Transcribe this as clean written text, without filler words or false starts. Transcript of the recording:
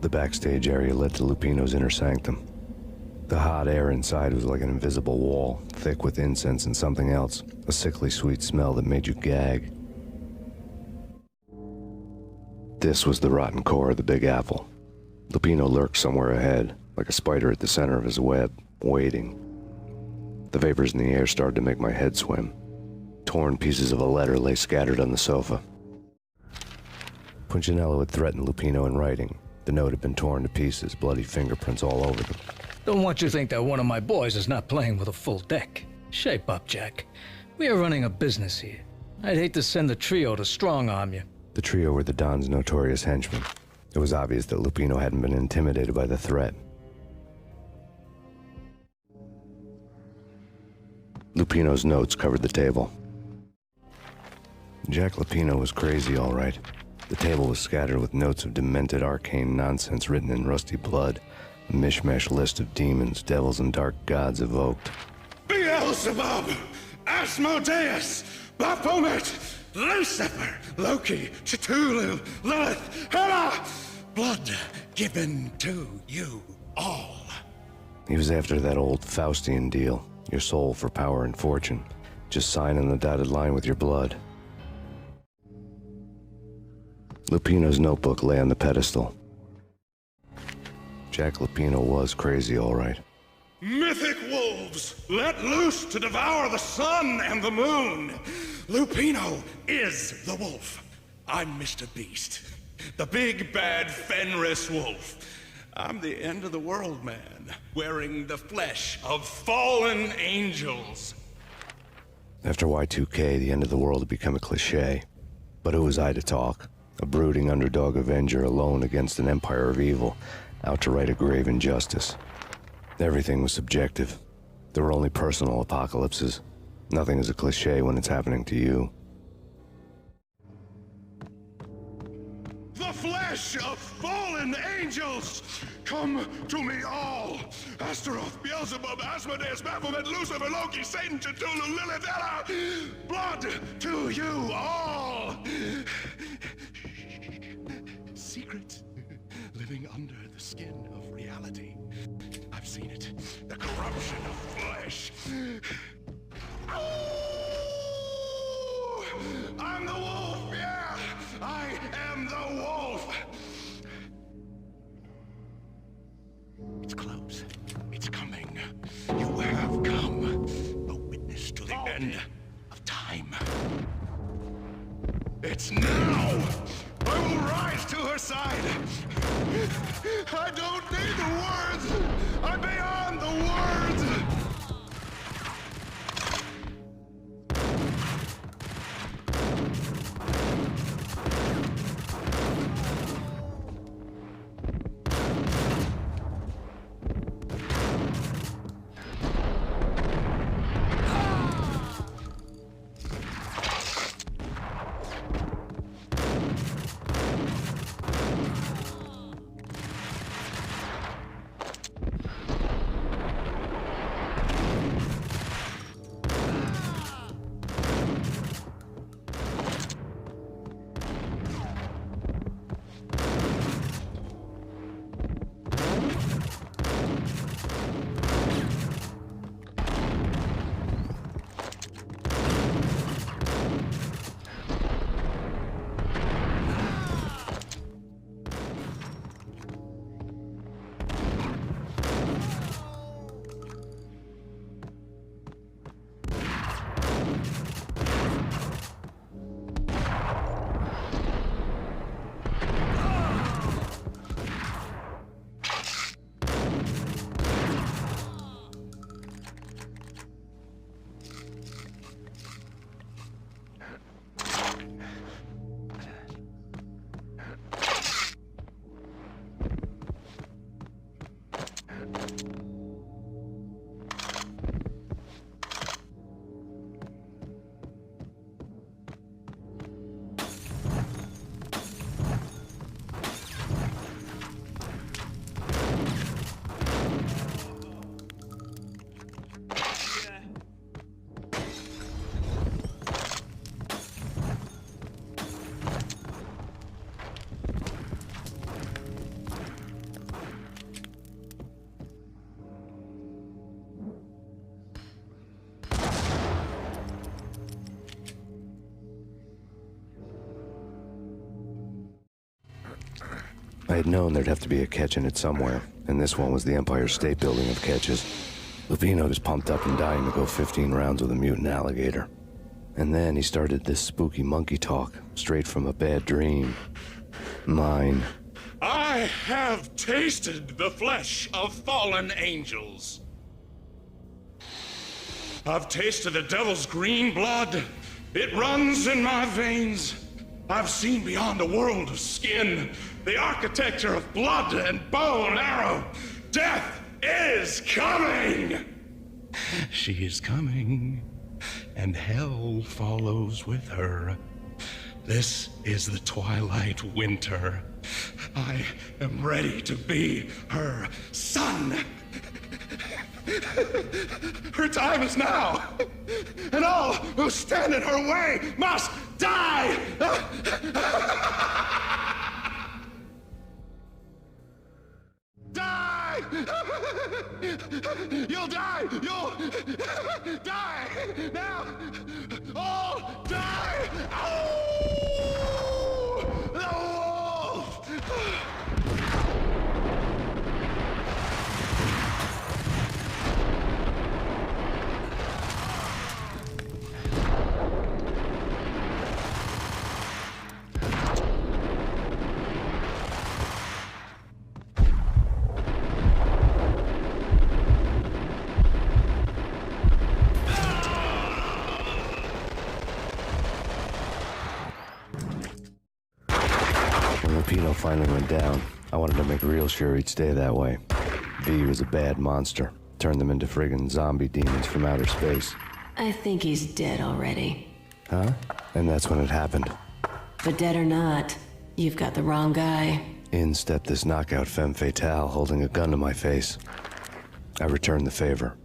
The backstage area led to Lupino's inner sanctum. The hot air inside was like an invisible wall, thick with incense and something else, a sickly sweet smell that made you gag. This was the rotten core of the Big Apple. Lupino lurked somewhere ahead, like a spider at the center of his web, waiting. The vapors in the air started to make my head swim. Torn pieces of a letter lay scattered on the sofa. Punchinello had threatened Lupino in writing. The note had been torn to pieces, bloody fingerprints all over them. Don't want you to think that one of my boys is not playing with a full deck. Shape up, Jack. We are running a business here. I'd hate to send the trio to strong-arm you. The trio were the Don's notorious henchmen. It was obvious that Lupino hadn't been intimidated by the threat. Lupino's notes covered the table. Jack Lupino was crazy, all right. The table was scattered with notes of demented arcane nonsense written in rusty blood, a mishmash list of demons, devils, and dark gods evoked. Beelzebub, Asmodeus, Baphomet, Lucifer, Loki, Cthulhu, Lilith, Hela, blood given to you all. He was after that old Faustian deal, your soul for power and fortune. Just sign on the dotted line with your blood. Lupino's notebook lay on the pedestal. Jack Lupino was crazy, all right. Mythic wolves, let loose to devour the sun and the moon. Lupino is the wolf. I'm Mr. Beast, the big bad Fenris wolf. I'm the end of the world man, wearing the flesh of fallen angels. After Y2K, the end of the world had become a cliché. But who was I to talk? A brooding underdog avenger alone against an empire of evil, out to right a grave injustice. Everything was subjective. There were only personal apocalypses. Nothing is a cliché when it's happening to you. The flesh of fallen angels! Come to me all! Astaroth, Beelzebub, Asmodeus, Baphomet, Lucifer, Loki, Satan, Cthulhu, Lilith, Hela! Blood to you all! Secret living under the skin of reality. I've seen it. The corruption of flesh. Oh! I'm the wolf, yeah! I am the wolf! It's close. It's coming. You have come. A witness to the end of time. It's now! I will rise to her side! I don't need the words! I'm beyond the words! I had known there'd have to be a catch in it somewhere, and this one was the Empire State Building of catches. Lupino was pumped up and dying to go 15 rounds with a mutant alligator. And then he started this spooky monkey talk, straight from a bad dream. Mine. I have tasted the flesh of fallen angels. I've tasted the devil's green blood. It runs in my veins. I've seen beyond a world of skin, the architecture of blood and bow and arrow. Death is coming! She is coming, and hell follows with her. This is the twilight winter. I am ready to be her son. Her time is now, and all who stand in her way must die! Die! You'll die! You'll die! Now! All die! Oh! The wolf! When Lupino finally went down, I wanted to make real sure he'd stay that way. V was a bad monster. Turned them into friggin' zombie demons from outer space. I think he's dead already. Huh? And that's when it happened. But dead or not, you've got the wrong guy. In stepped this knockout femme fatale holding a gun to my face. I returned the favor.